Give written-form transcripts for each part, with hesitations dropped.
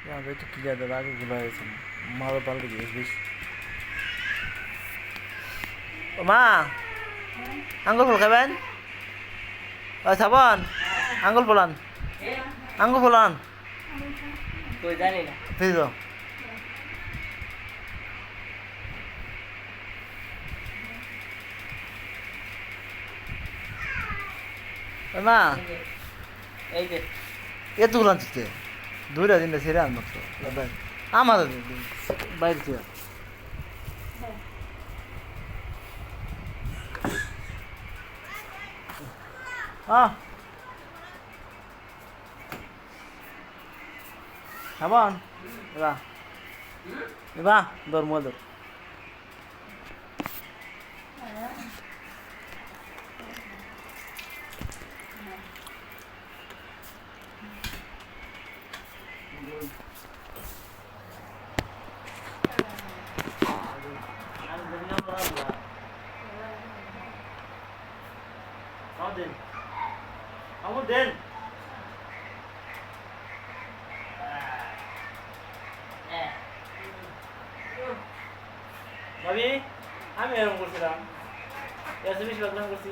আমাদের তো কি যাদের আগে গুলো হয়েছে মারো পাল্টে গিয়েছিস ও মা আঙ্গুল ফুল খাবেন ওই সাবান আঙ্গুল ফুলান আঙ্গুল ফুলান কই জানি না ঠিক তো ওই মা এই যে এতগুলো আনছিতে দুইটা তিনটা ছেড়ে আনমাত্র আমার বাইরে ছিল হ্যাঁ সাবান এবার এবার দর মদর দেন আমার দেন ভাবি আমি এরকম করছিলাম এসে বেশি বদনাম করছি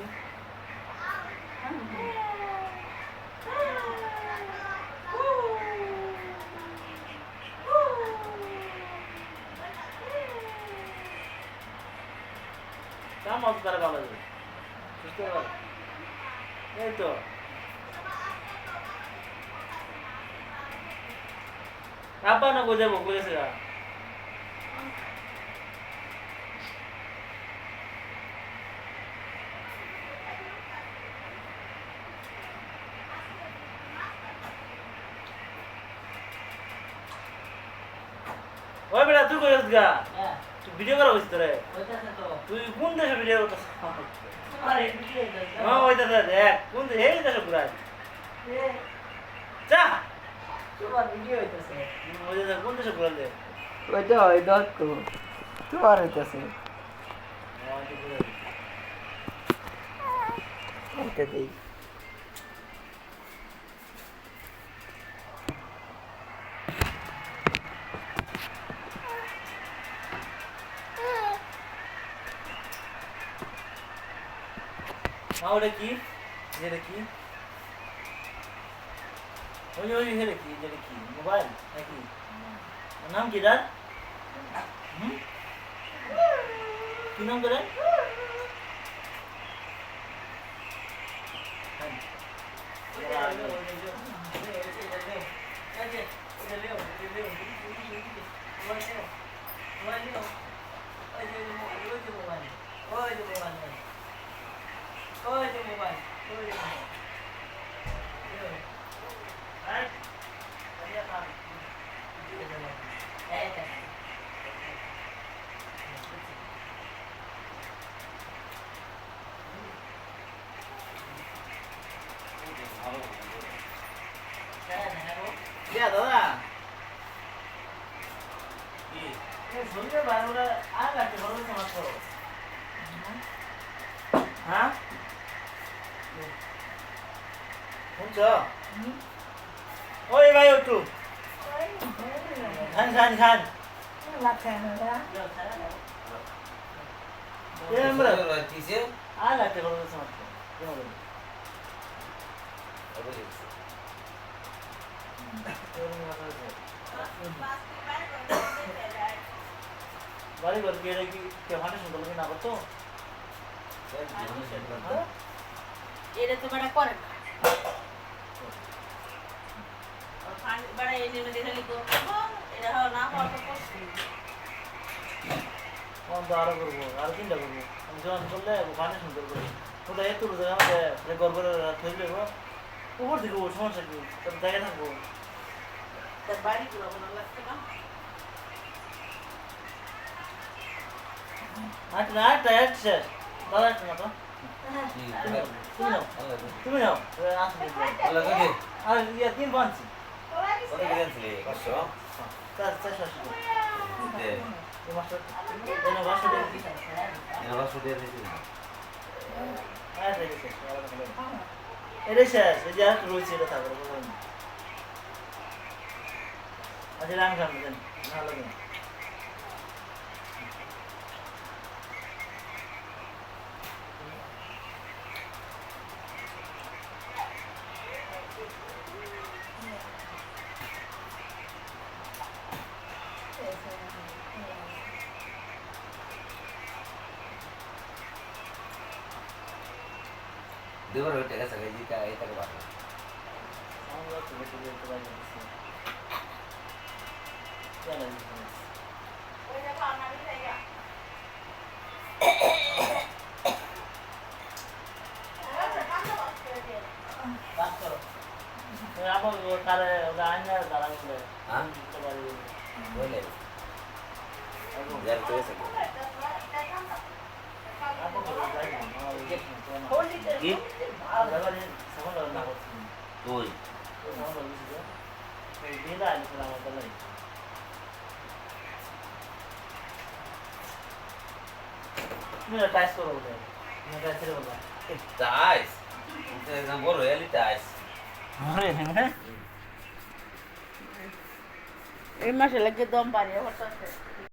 কাম অত তারা ভালো যাবে সুস্থ হবে এই তো আব্বা না বোঝাবো বুঝেছিলা ওই বেটা তুই কইস গা তুই ভিডিও করা হইছ তোরে তুই কোন দেশে ভিডিও করছিস হ্যাঁ ওইটা দেখ কোন এই দেশে ঘুরাই যা তোমার ভিডিও হইতাছে ওইটা কোন দেশে ঘুরালে ওইটা ওই দত্ত তোমার হইতাছে ওইটা দেই মা ওটা কি যেটা কি ওই ওই হেরে কি যেটা কি মোবাইল নাকি নাম কি তার কি নাম করে দাদা শরীরে বারোটা আর লাগছে বড় সমাজ করো হ্যাঁ শুনছ ওই ভাই একটু খান খান খান আর লাগছে বড় সমাজ করো বাড়ি ঘর গিয়ে কি কেউ হাঁটে শুনতে না করতো এটা তো বেটা করে না বেটা এনে মেনে খালি এটা না হওয়ার তো করছি তো আরো করবো আরো তিনটা করবো আমি জয়েন করলে ওখানে সুন্দর করে ওটা এত আমাদের গড় করে থই দেবো উপর দিকে সমস্যা কি তোর জায়গায় থাকবো তার বাড়িগুলো ভালো লাগছে না আচ্ছা আচ্ছা আচ্ছা দাদা একটা না তো তুমি নাও আর ইয়া তিন পাঁচি চার চারশো এটা শেষ এই যে আর রয়েছে এটা থাকবে আচ্ছা রান খাবেন দেন না লাগে দেবর ওই টাকা সাকাই দিতে এই টাকা বাড়া আমরা তো বলতে বলতে পারি না চলে ওইটা খাওয়া না দিলে বাস করো আপন তারে ওটা আইনা দাঁড়া বলে হ্যাঁ দিতে পারি বলে যার তো এসে আপন যাই না কি দাদারে সময় না করছি তুই তো সময় করছি এই দিন আইলে আমার তো নাই তুমি টাইস করো বলে তুমি টাইস করে বলো টাইস একদম বড় এলি টাইস আরে হ্যাঁ এই মাসে লাগে দম পারে হঠাৎ